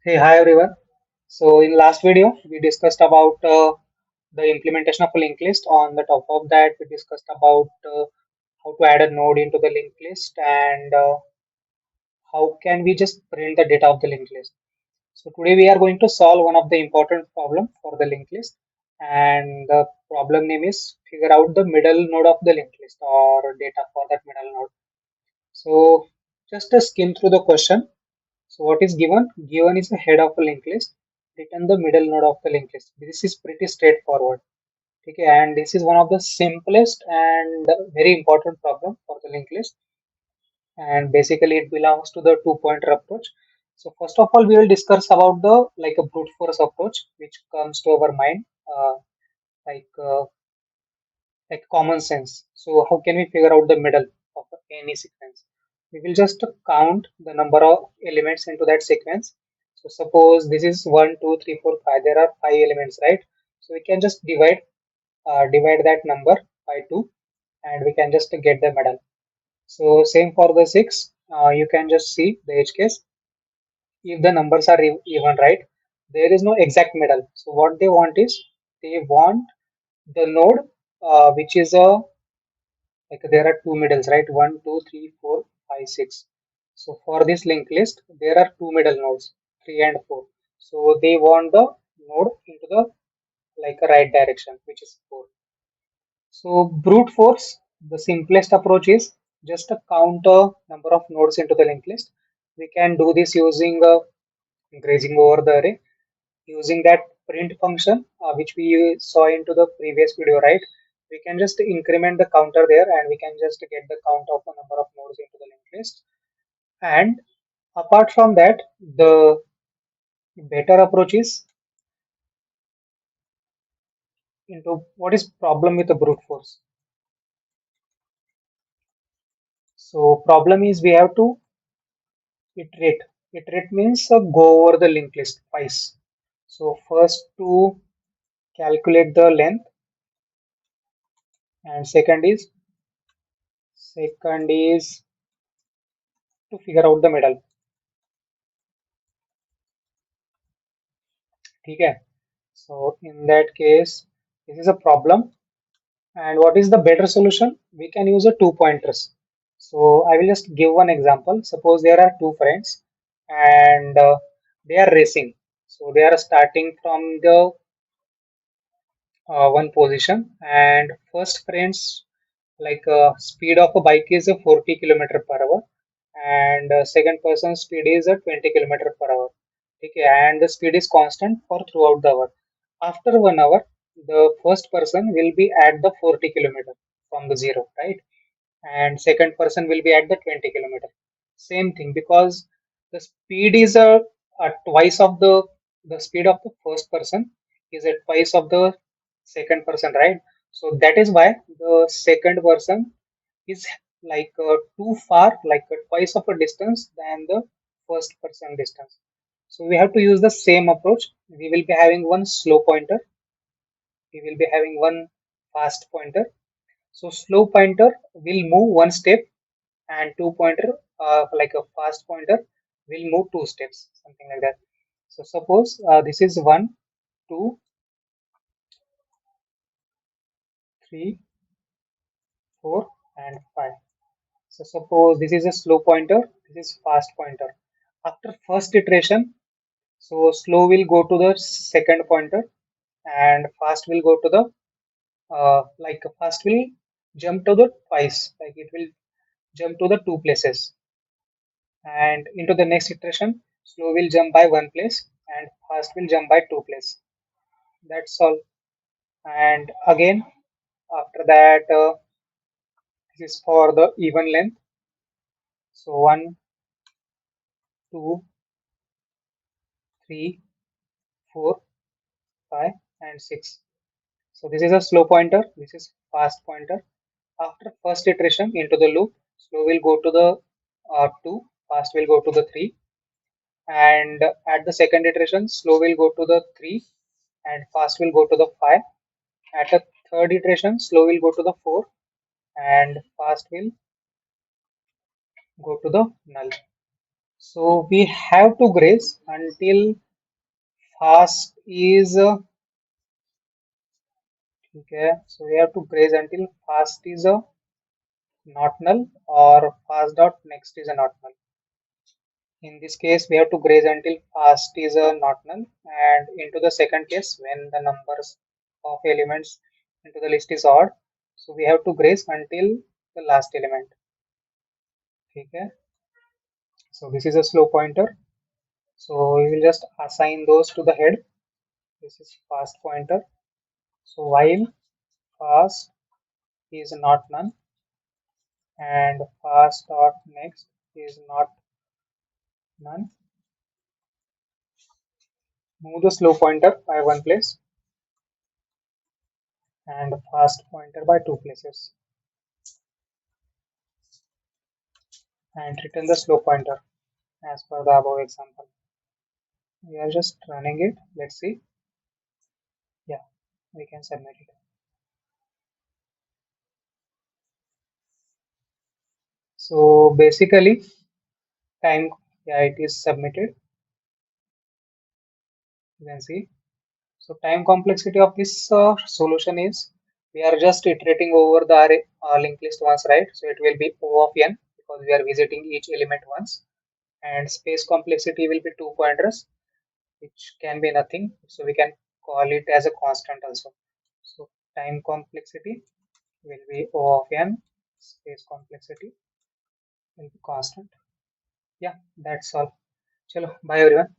Hey, hi everyone. So in last video, we discussed about the implementation of a linked list. On the top of that, we discussed about how to add a node into the linked list and how can we just print the data of the linked list. So today we are going to solve one of the important problem for the linked list, and the problem name is figure out the middle node of the linked list or data for that middle node. So just a skim through the question. So what is given? Given is the head of a linked list. Return the middle node of the linked list. This is pretty straightforward. Okay, and this is one of the simplest and very important problem for the linked list. And basically, it belongs to the two-pointer approach. So first of all, we will discuss about the like a brute force approach, which comes to our mind, like uh, like common sense. So how can we figure out the middle of any sequence? We will just count the number of elements into that sequence. So suppose this is 1, 2, 3, 4, 5. There are 5 elements, right? So we can just divide that number by 2 and we can just get the middle. So same for the 6. You can just see the edge case. If the numbers are even, right, there is no exact middle. So what they want is they want the node which is a like there are two middles, right? One, 2, 3, 4, 5, 6. So for this linked list, there are two middle nodes, 3 and 4. So they want the node into the like a right direction, which is 4. So brute force, the simplest approach is just to count a number of nodes into the linked list. We can do this using grazing over the array, using that print function which we saw into the previous video, right? We can just increment the counter there and we can just get the count of the number of nodes into the linked list. And apart from that, the better approach is into what is problem with the brute force. So problem is we have to iterate. Iterate means go over the linked list twice. So first to calculate the length, and second is to figure out the middle. ठीक है? So in that case, this is a problem. And what is the better solution? We can use a two pointers. So I will just give one example. Suppose there are two friends and they are racing. So they are starting from the one position, and first friends speed of a bike is a 40 kilometer per hour, and second person's speed is a 20 kilometer per hour. Okay, and the speed is constant for throughout the hour. After 1 hour, the first person will be at the 40 kilometer from the zero, right? And second person will be at the 20 kilometer. Same thing, because the speed is a twice of the speed of the first person is a twice of the second person, right? So that is why the second person is too far, like twice of a distance than the first person distance. So we have to use the same approach. We will be having one slow pointer, we will be having one fast pointer. So slow pointer will move one step, and two pointer, like a fast pointer, will move two steps, something like that. So suppose this is 1, 2, 3, 4, and 5. So suppose this is a slow pointer, this is fast pointer. After first iteration, so slow will go to the second pointer, and fast will go to the fast will jump to the twice, like it will jump to the two places, and into the next iteration slow will jump by one place and fast will jump by two place. That's all. And again, after that, this is for the even length. So 1, 2, 3, 4, 5, and 6. So this is a slow pointer, this is fast pointer. After first iteration into the loop, slow will go to the 2, fast will go to the 3, and at the second iteration slow will go to the 3 and fast will go to the 5. At the third iteration slow will go to the 4 and fast will go to the null. So we have to grace until fast is okay. So we have to grace until fast is not null or fast dot next is a not null. In this case, we have to grace until fast is a not null, and into the second case, when the numbers of elements into the list is odd, so we have to grace until the last element. Okay. So this is a slow pointer. So we will just assign those to the head. This is fast pointer. So while fast is not none and fast dot next is not none, move the slow pointer by one place and fast pointer by two places and return the slow pointer as per the above example. We are just running it. Let's see. Yeah, we can submit it. So basically, time, yeah, it is submitted. You can see. So time complexity of this solution is we are just iterating over the array linked list once, right? So it will be O of n because we are visiting each element once, and space complexity will be two pointers, which can be nothing. So we can call it as a constant also. So time complexity will be O of n, space complexity will be constant. Yeah, that's all. Chalo, bye everyone.